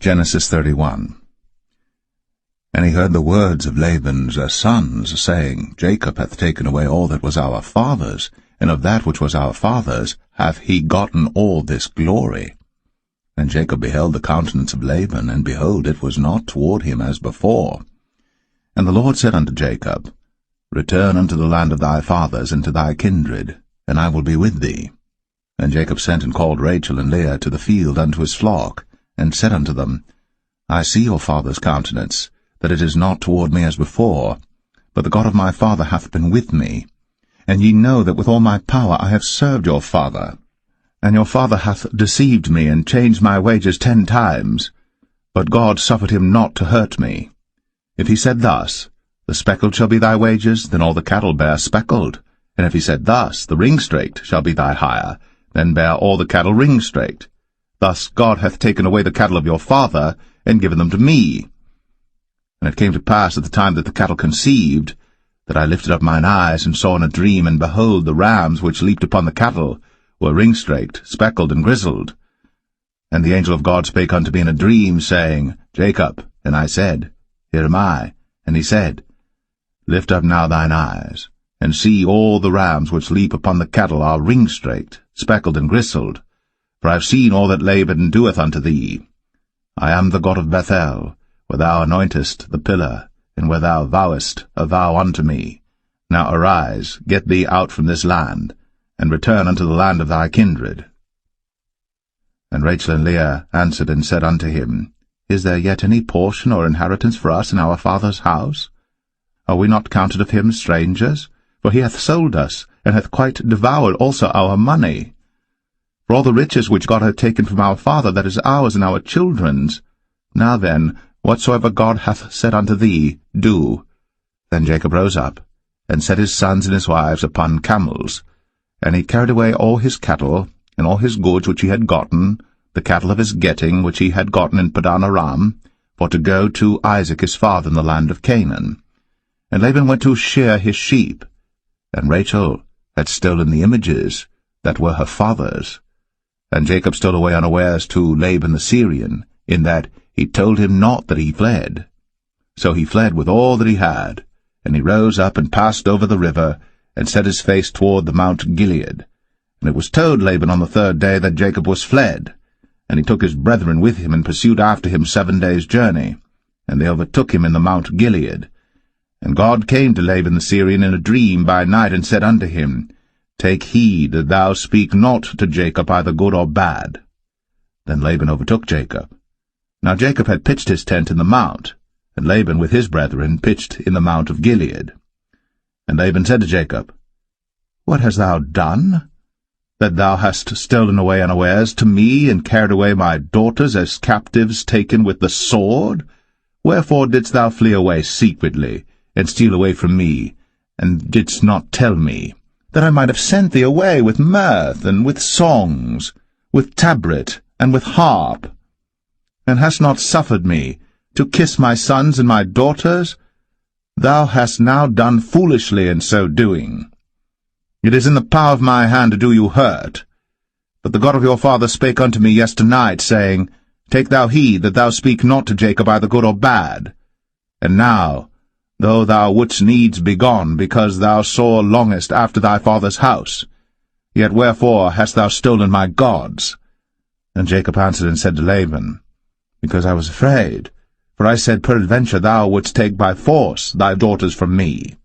Genesis 31. And he heard the words of Laban's sons, saying, Jacob hath taken away all that was our father's, and of that which was our father's hath he gotten all this glory. And Jacob beheld the countenance of Laban, and behold, it was not toward him as before. And the Lord said unto Jacob, Return unto the land of thy fathers, and to thy kindred, and I will be with thee. And Jacob sent and called Rachel and Leah to the field unto his flock, and said unto them, I see your father's countenance, that it is not toward me as before, but the God of my father hath been with me. And ye know that with all my power I have served your father. And your father hath deceived me, and changed my wages 10 times. But God suffered him not to hurt me. If he said thus, The speckled shall be thy wages, then all the cattle bear speckled. And if he said thus, The ring-straked shall be thy hire, then bear all the cattle ring-straked. Thus God hath taken away the cattle of your father, and given them to me. And it came to pass at the time that the cattle conceived, that I lifted up mine eyes, and saw in a dream, and behold, the rams which leaped upon the cattle were ring-straked, speckled, and grizzled. And the angel of God spake unto me in a dream, saying, Jacob. And I said, Here am I. And he said, Lift up now thine eyes, and see all the rams which leap upon the cattle are ring-straked, speckled, and grizzled. For I have seen all that Laban doeth unto thee. I am the God of Bethel, where thou anointest the pillar, and where thou vowest a vow unto me. Now arise, get thee out from this land, and return unto the land of thy kindred. And Rachel and Leah answered and said unto him, Is there yet any portion or inheritance for us in our father's house? Are we not counted of him strangers? For he hath sold us, and hath quite devoured also our money. For all the riches which God hath taken from our father, that is ours and our children's. Now then, whatsoever God hath said unto thee, do. Then Jacob rose up, and set his sons and his wives upon camels. And he carried away all his cattle, and all his goods which he had gotten, the cattle of his getting which he had gotten in Padan Aram, for to go to Isaac his father in the land of Canaan. And Laban went to shear his sheep, and Rachel had stolen the images that were her father's. And Jacob stole away unawares to Laban the Syrian, in that he told him not that he fled. So he fled with all that he had, and he rose up and passed over the river, and set his face toward the Mount Gilead. And it was told Laban on the 3rd day that Jacob was fled. And he took his brethren with him, and pursued after him 7 days' journey. And they overtook him in the Mount Gilead. And God came to Laban the Syrian in a dream by night, and said unto him, Take heed that thou speak not to Jacob either good or bad. Then Laban overtook Jacob. Now Jacob had pitched his tent in the mount, and Laban with his brethren pitched in the Mount of Gilead. And Laban said to Jacob, What hast thou done? That thou hast stolen away unawares to me, and carried away my daughters as captives taken with the sword? Wherefore didst thou flee away secretly, and steal away from me, and didst not tell me, that I might have sent thee away with mirth, and with songs, with tabret, and with harp? And hast not suffered me to kiss my sons and my daughters? Thou hast now done foolishly in so doing. It is in the power of my hand to do you hurt. But the God of your father spake unto me yesternight, saying, Take thou heed that thou speak not to Jacob either good or bad. And now, though thou wouldst needs be gone, because thou sore longest after thy father's house, yet wherefore hast thou stolen my gods? And Jacob answered and said to Laban, Because I was afraid, for I said, Peradventure thou wouldst take by force thy daughters from me.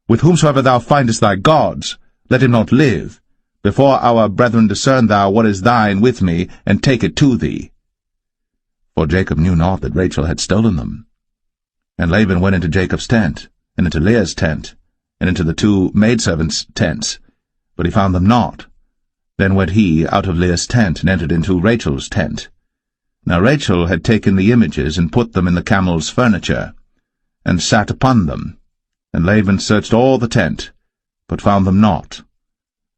With whomsoever thou findest thy gods, let him not live. Before our brethren discern thou what is thine with me, and take it to thee. For Jacob knew not that Rachel had stolen them. And Laban went into Jacob's tent, and into Leah's tent, and into the 2 maidservants' tents, but he found them not. Then went he out of Leah's tent, and entered into Rachel's tent. Now Rachel had taken the images, and put them in the camel's furniture, and sat upon them. And Laban searched all the tent, but found them not.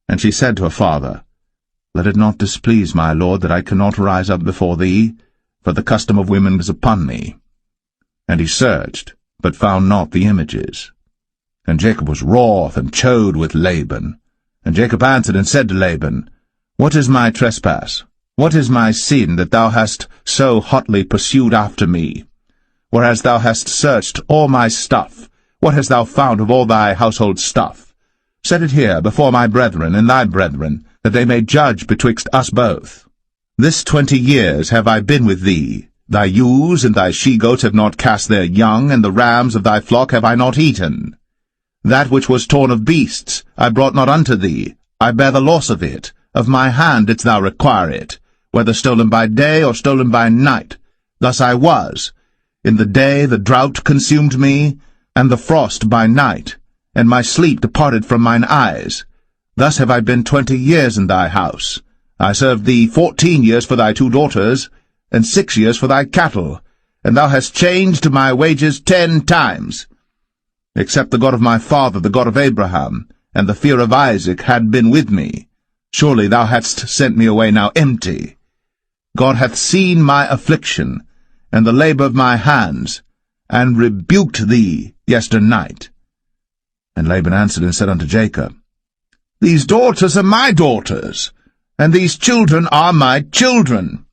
And she said to her father, Let it not displease my lord that I cannot rise up before thee, for the custom of women is upon me. And he searched, but found not the images. And Jacob was wroth, and chode with Laban. And Jacob answered and said to Laban, What is my trespass? What is my sin that thou hast so hotly pursued after me? Whereas thou hast searched all my stuff, what hast thou found of all thy household stuff? Set it here before my brethren and thy brethren, that they may judge betwixt us both. This 20 years have I been with thee. Thy ewes and thy she-goats have not cast their young, and the rams of thy flock have I not eaten. That which was torn of beasts I brought not unto thee. I bear the loss of it. Of my hand didst thou require it, whether stolen by day or stolen by night. Thus I was. In the day the drought consumed me, and the frost by night, and my sleep departed from mine eyes. Thus have I been 20 years in thy house. I served thee 14 years for thy 2 daughters, and 6 years for thy cattle, and thou hast changed my wages 10 times. Except the God of my father, the God of Abraham, and the fear of Isaac had been with me, surely thou hadst sent me away now empty. God hath seen my affliction, and the labor of my hands, and rebuked thee yesternight. And Laban answered and said unto Jacob, These daughters are my daughters, and these children are my children,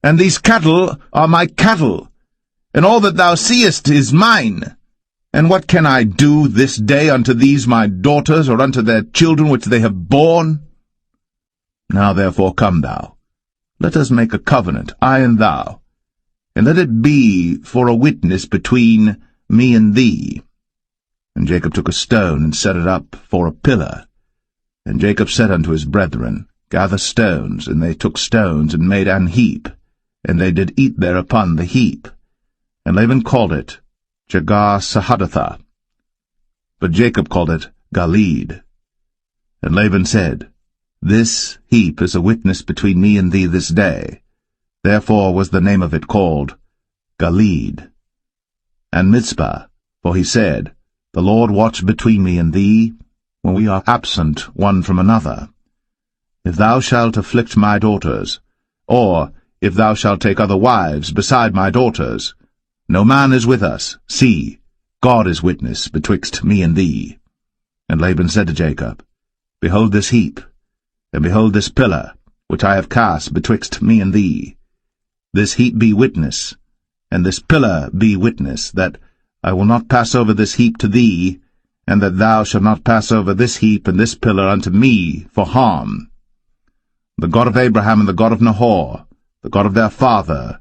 and these cattle are my cattle, and all that thou seest is mine. And what can I do this day unto these my daughters, or unto their children which they have borne? Now therefore come thou, let us make a covenant, I and thou, and let it be for a witness between me and thee. And Jacob took a stone, and set it up for a pillar. And Jacob said unto his brethren, Gather stones. And they took stones, and made an heap, and they did eat thereupon the heap. And Laban called it Jegar-sahadathah, but Jacob called it Galeed. And Laban said, This heap is a witness between me and thee this day. Therefore was the name of it called Galeed. And Mizpah, for he said, The Lord watch between me and thee, when we are absent one from another. If thou shalt afflict my daughters, or if thou shalt take other wives beside my daughters, no man is with us. See, God is witness betwixt me and thee. And Laban said to Jacob, Behold this heap, and behold this pillar, which I have cast betwixt me and thee. This heap be witness, and this pillar be witness, that I will not pass over this heap to thee, and that thou shalt not pass over this heap and this pillar unto me for harm. The God of Abraham and the God of Nahor, the God of their father,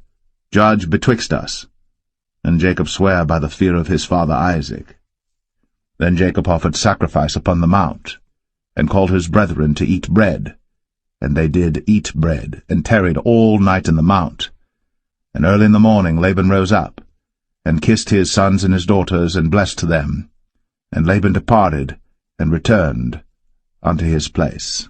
judge betwixt us. And Jacob sware by the fear of his father Isaac. Then Jacob offered sacrifice upon the mount, and called his brethren to eat bread. And they did eat bread, and tarried all night in the mount. And early in the morning Laban rose up, and kissed his sons and his daughters, and blessed them. And Laban departed, and returned unto his place.